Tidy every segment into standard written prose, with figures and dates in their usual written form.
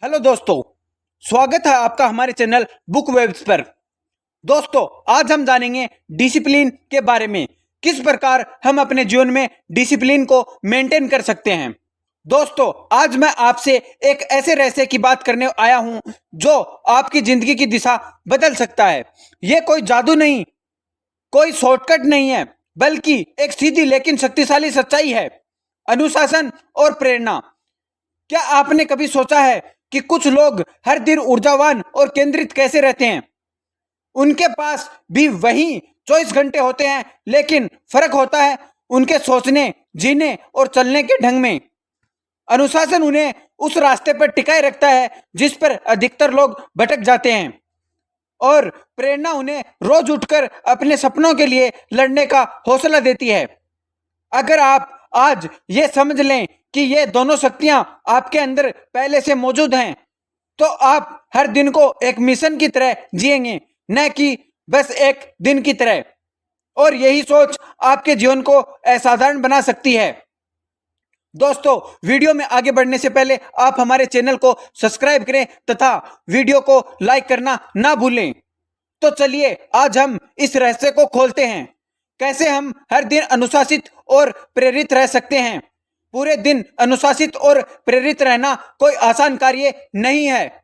Hello दोस्तों, स्वागत है आपका हमारे चैनल बुक वेब्स पर। दोस्तों, आज हम जानेंगे डिसिप्लिन के बारे में, किस प्रकार हम अपने जीवन में डिसिप्लिन को मेंटेन कर सकते हैं। दोस्तों, आज मैं आपसे एक ऐसे रहस्य की बात करने आया हूं जो आपकी जिंदगी की दिशा बदल सकता है। यह कोई जादू नहीं, कोई शॉर्टकट नहीं है, बल्कि एक सीधी लेकिन शक्तिशाली सच्चाई है। अनुशासन और प्रेरणा। क्या आपने कभी सोचा है कि कुछ लोग हर दिन ऊर्जावान और केंद्रित कैसे रहते हैं? उनके पास भी वही 24 घंटे होते हैं, लेकिन फर्क होता है उनके सोचने, जीने और चलने के ढंग में। अनुशासन उन्हें उस रास्ते पर टिकाए रखता है जिस पर अधिकतर लोग भटक जाते हैं, और प्रेरणा उन्हें रोज उठकर अपने सपनों के लिए लड़ने का हौसला देती है। अगर आप आज ये समझ लें कि ये दोनों शक्तियां आपके अंदर पहले से मौजूद हैं, तो आप हर दिन को एक मिशन की तरह जिएंगे, न कि बस एक दिन की तरह। और यही सोच आपके जीवन को असाधारण बना सकती है। दोस्तों, वीडियो में आगे बढ़ने से पहले आप हमारे चैनल को सब्सक्राइब करें तथा वीडियो को लाइक करना ना भूलें। तो चलिए आज हम इस रहस्य को खोलते हैं, कैसे हम हर दिन अनुशासित और प्रेरित रह सकते हैं। पूरे दिन अनुशासित और प्रेरित रहना कोई आसान कार्य नहीं है,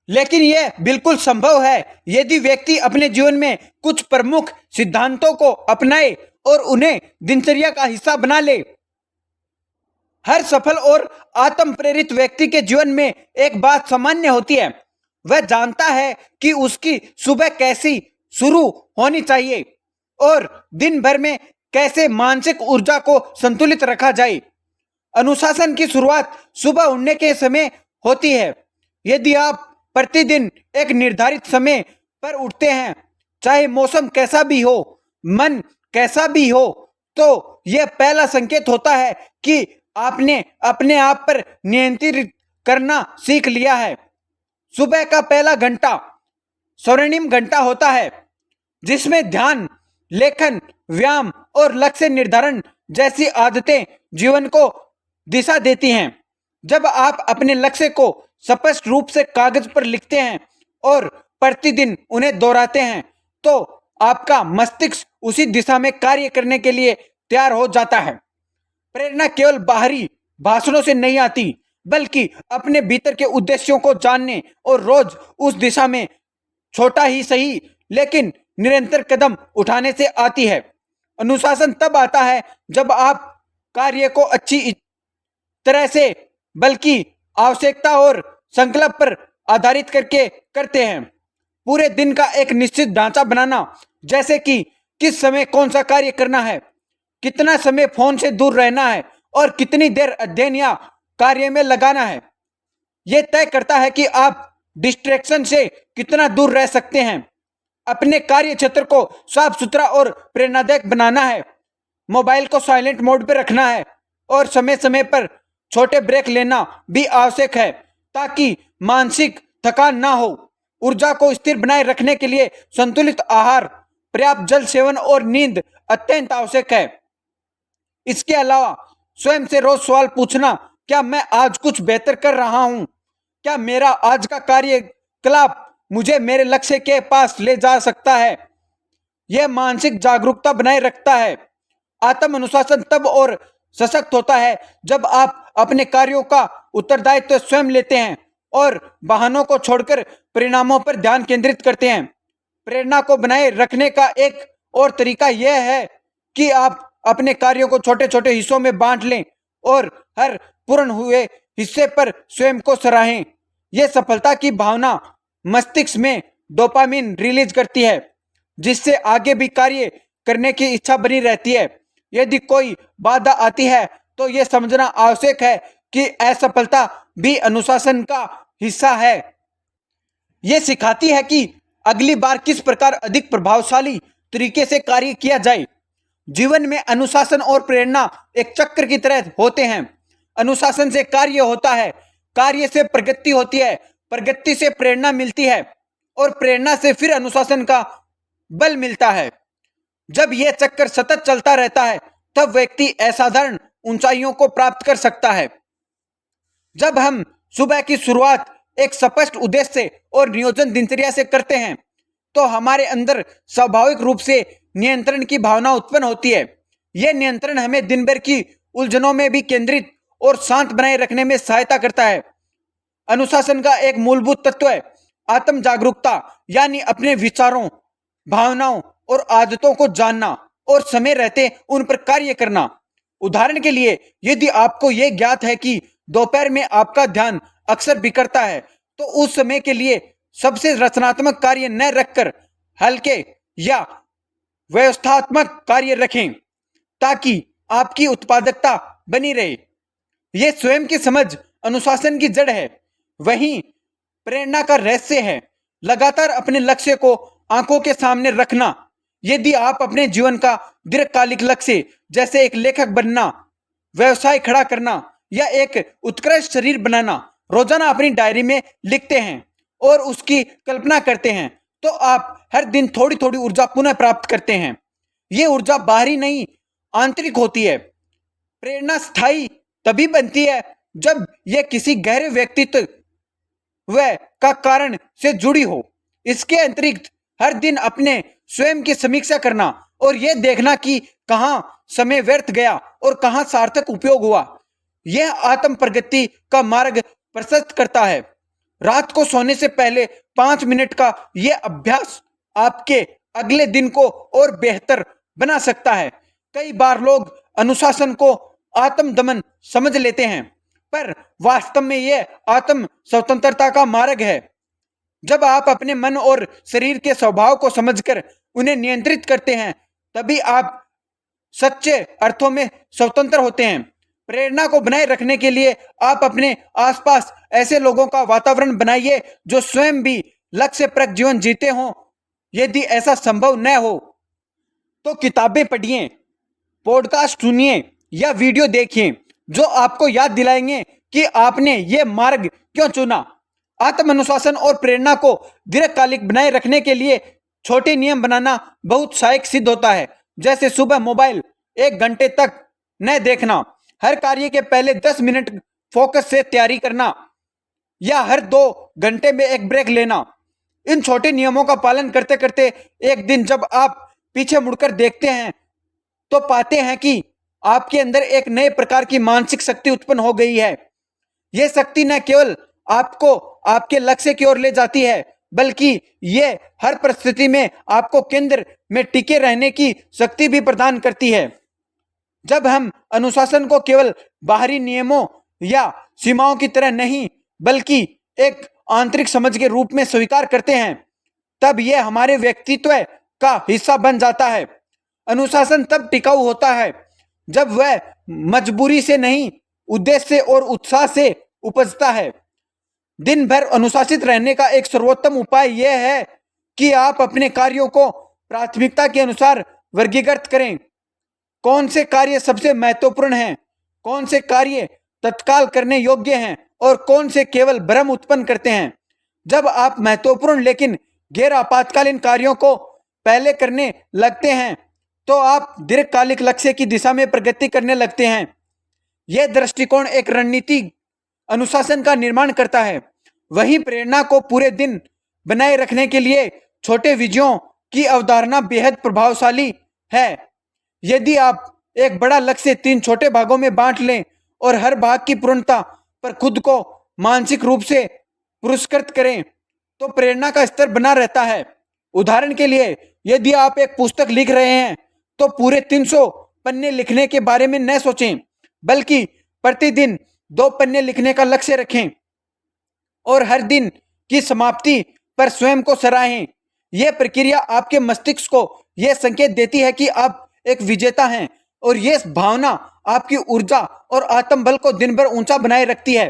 लेकिन यह बिल्कुल संभव है यदि व्यक्ति अपने जीवन में कुछ प्रमुख सिद्धांतों को अपनाए और उन्हें दिनचर्या का हिस्सा बना ले। हर सफल और आत्म प्रेरित व्यक्ति के जीवन में एक बात सामान्य होती है। वह जानता है कि उसकी सुबह कैसी शुरू होनी चाहिए और दिन भर में कैसे मानसिक ऊर्जा को संतुलित रखा जाए। अनुशासन की शुरुआत सुबह उठने के समय होती है। यदि आप प्रतिदिन एक निर्धारित समय पर उठते हैं, चाहे मौसम कैसा भी हो, मन कैसा भी हो, तो यह पहला संकेत होता है कि आपने अपने आप पर नियंत्रित करना सीख लिया है। सुबह का पहला घंटा स्वर्णिम घंटा होता है, जिसमें ध्यान, लेखन, व्यायाम और लक्ष्य निर्धारण जैसी आदतें जीवन को दिशा देती हैं। जब आप अपने लक्ष्य को स्पष्ट रूप से कागज पर लिखते हैं और प्रतिदिन उन्हें दोहराते हैं, तो आपका मस्तिष्क उसी दिशा में कार्य करने के लिए तैयार हो जाता है। प्रेरणा केवल बाहरी भाषणों से नहीं आती, बल्कि अपने भीतर के उद्देश्यों को जानने और रोज उस दिशा में छोटा ही सही लेकिन निरंतर कदम उठाने से आती है। अनुशासन तब आता है जब आप कार्य को अच्छी तरह से, बल्कि आवश्यकता और संकल्प पर आधारित करके करते हैं। पूरे दिन का एक निश्चित ढांचा बनाना, जैसे कि किस समय कौन सा कार्य करना है, कितना समय फोन से दूर रहना है और कितनी देर अध्ययन या कार्य में लगाना है, यह तय करता है कि आप डिस्ट्रैक्शन से कितना दूर रह सकते हैं। अपने कार्य क्षेत्र को साफ सुथरा और प्रेरणादायक बनाना है। मोबाइल को साइलेंट मोड पर रखना है और समय समय पर छोटे ब्रेक लेना भी आवश्यक है, ताकि मानसिक थकान ना हो। ऊर्जा को स्थिर बनाए रखने के लिए संतुलित आहार, पर्याप्त जल सेवन और नींद अत्यंत आवश्यक है। इसके अलावा स्वयं से रोज सवाल पूछना, क्या मैं आज कुछ बेहतर कर रहा हूं? क्या मेरा आज का कार्यकलाप मुझे मेरे लक्ष्य के पास ले जा सकता है? यह मानसिक जागरूकता बनाए रखता है। आत्म अनुशासन तब और सशक्त होता है जब आप अपने कार्यों का उत्तरदायित्व स्वयं लेते हैं और बहानों को छोड़कर परिणामों पर ध्यान केंद्रित करते हैं। प्रेरणा को बनाए रखने का एक और तरीका यह है कि आप अपने कार्यों को छोटे छोटे हिस्सों में बांट लें और हर पूर्ण हुए हिस्से पर स्वयं को सराहें। यह सफलता की भावना मस्तिष्क में डोपामिन रिलीज करती है, जिससे आगे भी कार्य करने की इच्छा बनी रहती है। यदि कोई बाधा आती है, तो यह समझना आवश्यक है कि असफलता भी अनुशासन का हिस्सा है। यह सिखाती है कि अगली बार किस प्रकार अधिक प्रभावशाली तरीके से कार्य किया जाए। जीवन में अनुशासन और प्रेरणा एक चक्र की तरह होते हैं। अनुशासन से कार्य होता है, कार्य से प्रगति होती है, प्रगति से प्रेरणा मिलती है और प्रेरणा से फिर अनुशासन का बल मिलता है। जब यह चक्कर सतत चलता रहता है, तब व्यक्ति असाधारण ऊंचाइयों को प्राप्त कर सकता है। जब हम सुबह की शुरुआत एक स्पष्ट उद्देश्य और नियोजन दिनचर्या से करते हैं तो हमारे अंदर स्वाभाविक रूप से नियंत्रण की भावना उत्पन्न होती है। यह नियंत्रण हमें दिन भर की उलझनों में भी केंद्रित और शांत बनाए रखने में सहायता करता है। अनुशासन का एक मूलभूत तत्व है आत्म जागरूकता, यानी अपने विचारों, भावनाओं और आदतों को जानना और समय रहते उन पर कार्य करना। उदाहरण के लिए, यदि आपको यह ज्ञात है कि दोपहर में आपका ध्यान अक्सर बिखरता है, तो उस समय के लिए सबसे रचनात्मक कार्य न रखकर हल्के या व्यवस्थात्मक कार्य रखें ताकि आपकी उत्पादकता बनी रहे। यह स्वयं की समझ अनुशासन की जड़ है। वहीं प्रेरणा का रहस्य है लगातार अपने लक्ष्य को आंखों के सामने रखना। यदि आप अपने जीवन का दीर्घकालिक लक्ष्य जैसे एक लेखक बनना, व्यवसाय खड़ा करना या एक उत्कृष्ट शरीर बनाना रोजाना अपनी डायरी में लिखते हैं और उसकी कल्पना करते हैं, तो आप हर दिन थोड़ी थोड़ी ऊर्जा पुनः प्राप्त करते हैं। ये ऊर्जा बाहरी नहीं, आंतरिक होती है। प्रेरणा स्थायी तभी बनती है जब यह किसी गहरे व्यक्तित्व का कारण से जुड़ी हो। इसके अतिरिक्त हर दिन अपने स्वयं की समीक्षा करना और यह देखना कि कहां समय व्यर्थ गया और कहां सार्थक उपयोग हुआ, यह आत्म प्रगति का मार्ग प्रशस्त करता है। रात को सोने से पहले 5 मिनट का यह अभ्यास आपके अगले दिन को और बेहतर बना सकता है। कई बार लोग अनुशासन को आत्म दमन समझ लेते हैं, पर वास्तव में यह आत्म स्वतंत्रता का मार्ग है। जब आप अपने मन और शरीर के स्वभाव को समझकर उन्हें नियंत्रित करते हैं, तभी आप सच्चे अर्थों में स्वतंत्र होते हैं। प्रेरणा को बनाए रखने के लिए आप अपने आसपास ऐसे लोगों का वातावरण बनाइए जो स्वयं भी लक्ष्यप्रद जीवन जीते हों। यदि ऐसा संभव न हो तो किताबें पढ़िए, पॉडकास्ट सुनिए या वीडियो देखिए जो आपको याद दिलाएंगे कि आपने ये मार्ग क्यों चुना। आत्म अनुशासन और प्रेरणा को दीर्घकालिक बनाए रखने के लिए छोटे नियम बनाना बहुत सहायक सिद्ध होता है, जैसे सुबह मोबाइल 1 घंटे तक न देखना, हर कार्य के पहले 10 मिनट फोकस से तैयारी करना या हर 2 घंटे में एक ब्रेक लेना। इन छोटे नियमों का पालन करते करते एक दिन जब आप पीछे मुड़कर देखते हैं तो पाते हैं कि आपके अंदर एक नए प्रकार की मानसिक शक्ति उत्पन्न हो गई है। यह शक्ति न केवल आपको आपके लक्ष्य की ओर ले जाती है, बल्कि यह हर परिस्थिति में आपको केंद्र में टिके रहने की शक्ति भी प्रदान करती है। जब हम अनुशासन को केवल बाहरी नियमों या सीमाओं की तरह नहीं, बल्कि एक आंतरिक समझ के रूप में स्वीकार करते हैं, तब यह हमारे व्यक्तित्व का हिस्सा बन जाता है। अनुशासन तब टिकाऊ होता है जब वह मजबूरी से नहीं, उद्देश्य और उत्साह से उपजता है। दिन भर अनुशासित रहने का एक सर्वोत्तम उपाय यह है कि आप अपने कार्यों को प्राथमिकता के अनुसार वर्गीकृत करें। कौन से कार्य सबसे महत्वपूर्ण हैं, कौन से कार्य तत्काल करने योग्य हैं और कौन से केवल भ्रम उत्पन्न करते हैं। जब आप महत्वपूर्ण लेकिन गैर आपातकालीन कार्यों को पहले करने लगते हैं तो आप दीर्घकालिक लक्ष्य की दिशा में प्रगति करने लगते हैं। यह दृष्टिकोण एक रणनीति अनुशासन का निर्माण करता है। वहीं प्रेरणा को पूरे दिन बनाए रखने के लिए छोटे विजयों की अवधारणा बेहद प्रभावशाली है। यदि आप एक बड़ा लक्ष्य 3 छोटे भागों में बांट लें और हर भाग की पूर्णता पर खुद को मानसिक रूप से पुरस्कृत करें, तो प्रेरणा का स्तर बना रहता है। उदाहरण के लिए, यदि आप एक पुस्तक लिख रहे हैं तो पूरे 300 पन्ने लिखने के बारे में न सोचें, बल्कि प्रतिदिन 2 पन्ने लिखने का लक्ष्य रखें और हर दिन की समाप्ति पर स्वयं को सराहें। यह प्रक्रिया आपके मस्तिष्क को यह संकेत देती है कि आप एक विजेता हैं और यह भावना आपकी ऊर्जा और आत्मबल को दिन भर ऊंचा बनाए रखती है।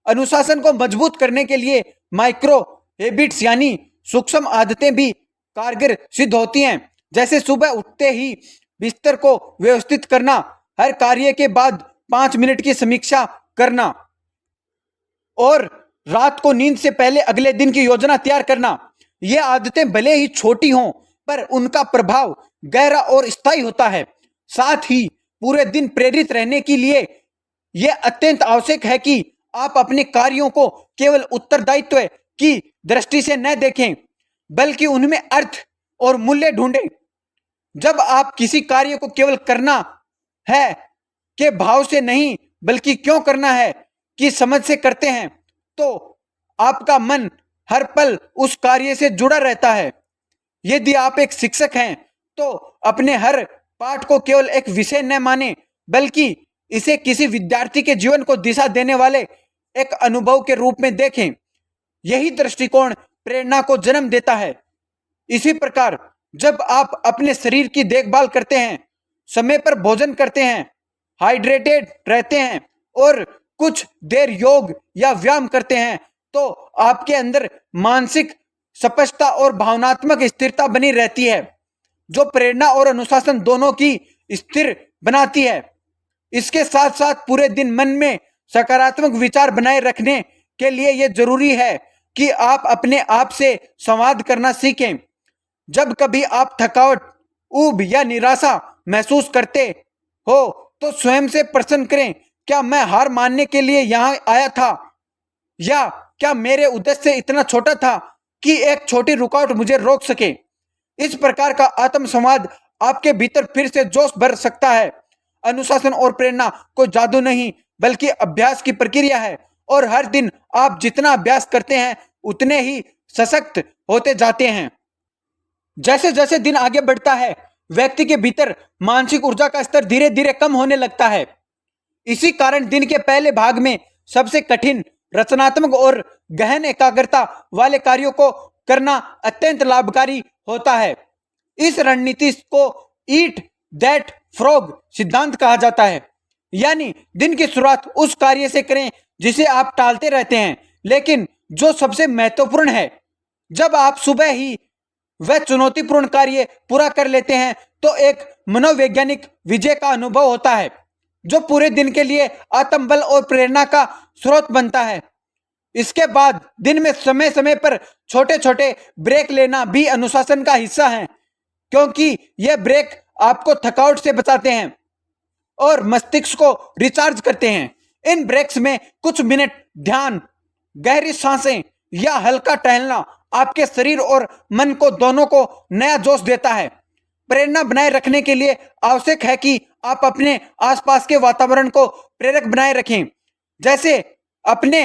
अनुशासन को मजबूत करने के लिए माइक्रो हैबिट्स यानी सूक्ष्म आदतें भी कारगर सिद्ध होती हैं, जैसे सुबह उठते ही बिस्तर को व्यवस्थित करना, हर कार्य के बाद 5 मिनट की समीक्षा करना और रात को नींद से पहले अगले दिन की योजना तैयार करना। ये आदतें भले ही छोटी हों, पर उनका प्रभाव गहरा और स्थायी होता है। साथ ही पूरे दिन प्रेरित रहने के लिए यह अत्यंत आवश्यक है कि आप अपने कार्यों को केवल उत्तरदायित्व की दृष्टि से न देखें, बल्कि उनमें अर्थ और मूल्य ढूंढें। जब आप किसी कार्य को केवल करना है के भाव से नहीं, बल्कि क्यों करना है कि समझ से करते हैं, तो आपका मन हर पल उस कार्य से जुड़ा रहता है। यदि आप एक शिक्षक हैं, तो अपने हर पाठ को केवल एक विषय न माने, बल्कि इसे किसी विद्यार्थी के जीवन को दिशा देने वाले एक अनुभव के रूप में देखें। यही दृष्टिकोण प्रेरणा को जन्म देता है। इसी प्रकार जब आप अपने शरीर की देखभाल करते हैं, समय पर भोजन करते हैं, हाइड्रेटेड रहते हैं और कुछ देर योग या व्यायाम करते हैं, तो आपके अंदर मानसिक स्पष्टता और भावनात्मक स्थिरता बनी रहती है, जो प्रेरणा और अनुशासन दोनों की स्थिर बनाती है। इसके साथ साथ पूरे दिन मन में सकारात्मक विचार बनाए रखने के लिए यह जरूरी है कि आप अपने आप से संवाद करना सीखें। जब कभी आप थकावट, ऊब या निराशा महसूस करते हो, तो स्वयं से प्रश्न करें, क्या मैं हार मानने के लिए यहाँ आया था, या क्या मेरे उद्देश्य इतना छोटा था कि एक छोटी रुकावट मुझे रोक सके। इस प्रकार का आत्म संवाद आपके भीतर फिर से जोश भर सकता है। अनुशासन और प्रेरणा कोई जादू नहीं, बल्कि अभ्यास की प्रक्रिया है, और हर दिन आप जितना अभ्यास करते हैं उतने ही सशक्त होते जाते हैं। जैसे जैसे दिन आगे बढ़ता है, व्यक्ति के भीतर मानसिक ऊर्जा का स्तर धीरे धीरे कम होने लगता है। इसी कारण दिन के पहले भाग में सबसे कठिन, रचनात्मक और गहन एकाग्रता वाले कार्यों को करना अत्यंत लाभकारी होता है। इस रणनीति को ईट दैट फ्रॉग सिद्धांत कहा जाता है, यानी दिन की शुरुआत उस कार्य से करें जिसे आप टालते रहते हैं, लेकिन जो सबसे महत्वपूर्ण है। जब आप सुबह ही वह चुनौतीपूर्ण कार्य पूरा कर लेते हैं, तो एक मनोवैज्ञानिक विजय का अनुभव होता है, जो पूरे दिन के लिए आत्मबल और प्रेरणा का स्रोत बनता है। इसके बाद दिन में समय समय पर छोटे छोटे ब्रेक लेना भी अनुशासन का हिस्सा है, क्योंकि यह ब्रेक आपको थकावट से बचाते हैं और मस्तिष्क को रिचार्ज करते हैं। इन ब्रेक्स में कुछ मिनट ध्यान, गहरी सांसें या हल्का टहलना आपके शरीर और मन को दोनों को नया जोश देता है। प्रेरणा बनाए रखने के लिए आवश्यक है कि आप अपने आसपास के वातावरण को प्रेरक बनाए रखें, जैसे अपने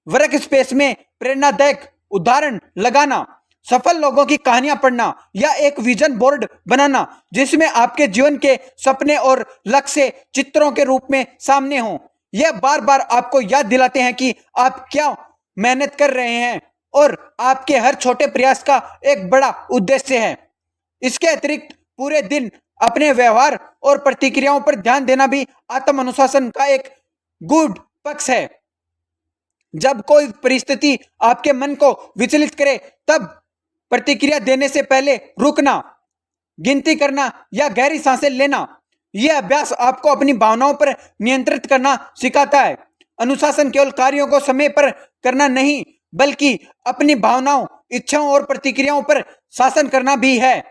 वर्क स्पेस में प्रेरणादायक उदाहरण लगाना, सफल लोगों की कहानियां पढ़ना, या एक विजन बोर्ड बनाना जिसमें आपके जीवन के सपने और लक्ष्य चित्रों के रूप में सामने हों। यह बार बार आपको याद दिलाते हैं कि आप क्या मेहनत कर रहे हैं और आपके हर छोटे प्रयास का एक बड़ा उद्देश्य है। इसके अतिरिक्त पूरे दिन अपने व्यवहार और प्रतिक्रियाओं पर ध्यान देना भी आत्म अनुशासन का एक गुड पक्ष है। जब कोई परिस्थिति आपके मन को विचलित करे, तब प्रतिक्रिया देने से पहले रुकना, गिनती करना या गहरी सांसें लेना। यह अभ्यास आपको अपनी भावनाओं पर नियंत्रित करना सिखाता है। अनुशासन केवल कार्यों को समय पर करना नहीं, बल्कि अपनी भावनाओं, इच्छाओं और प्रतिक्रियाओं पर शासन करना भी है।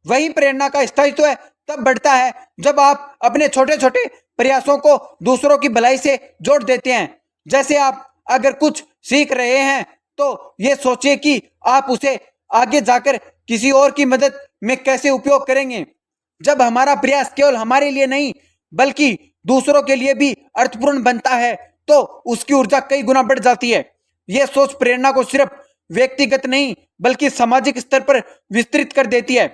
वही प्रेरणा का स्थायित्व तब बढ़ता है जब आप अपने छोटे छोटे प्रयासों को दूसरों की भलाई से जोड़ देते हैं। जैसे आप अगर कुछ सीख रहे हैं, तो ये सोचिए कि आप उसे आगे जाकर किसी और की मदद में कैसे उपयोग करेंगे। जब हमारा प्रयास केवल हमारे लिए नहीं, बल्कि दूसरों के लिए भी अर्थपूर्ण बनता है, तो उसकी ऊर्जा कई गुना बढ़ जाती है। यह सोच प्रेरणा को सिर्फ व्यक्तिगत नहीं, बल्कि सामाजिक स्तर पर विस्तृत कर देती है।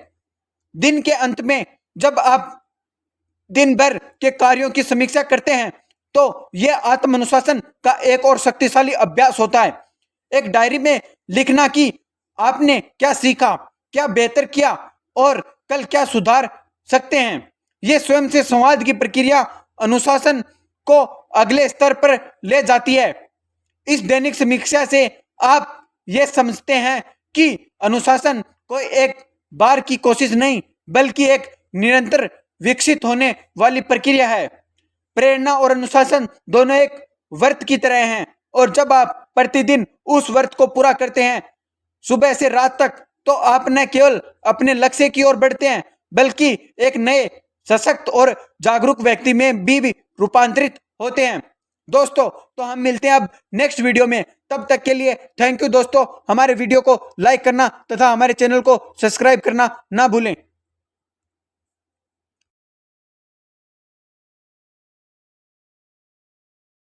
दिन के अंत में जब आप दिन भर के कार्यों की समीक्षा करते हैं, तो यह आत्म अनुशासन का एक और शक्तिशाली अभ्यास होता है। एक डायरी में लिखना कि आपने क्या सीखा, क्या बेहतर किया और कल क्या सुधार सकते हैं। यह स्वयं से संवाद की प्रक्रिया अनुशासन को अगले स्तर पर ले जाती है। इस दैनिक समीक्षा से आप ये समझते हैं कि अनुशासन कोई एक बार की कोशिश नहीं, बल्कि एक निरंतर विकसित होने वाली प्रक्रिया है। प्रेरणा और अनुशासन दोनों एक व्रत की तरह हैं, और जब आप प्रतिदिन उस व्रत को पूरा करते हैं, सुबह से रात तक, तो आप न केवल अपने लक्ष्य की ओर बढ़ते हैं, बल्कि एक नए सशक्त और जागरूक व्यक्ति में भी रूपांतरित होते हैं। दोस्तों तो हम मिलते हैं अब नेक्स्ट वीडियो में। तब तक के लिए थैंक यू दोस्तों। हमारे वीडियो को लाइक करना तथा हमारे चैनल को सब्सक्राइब करना ना भूलें।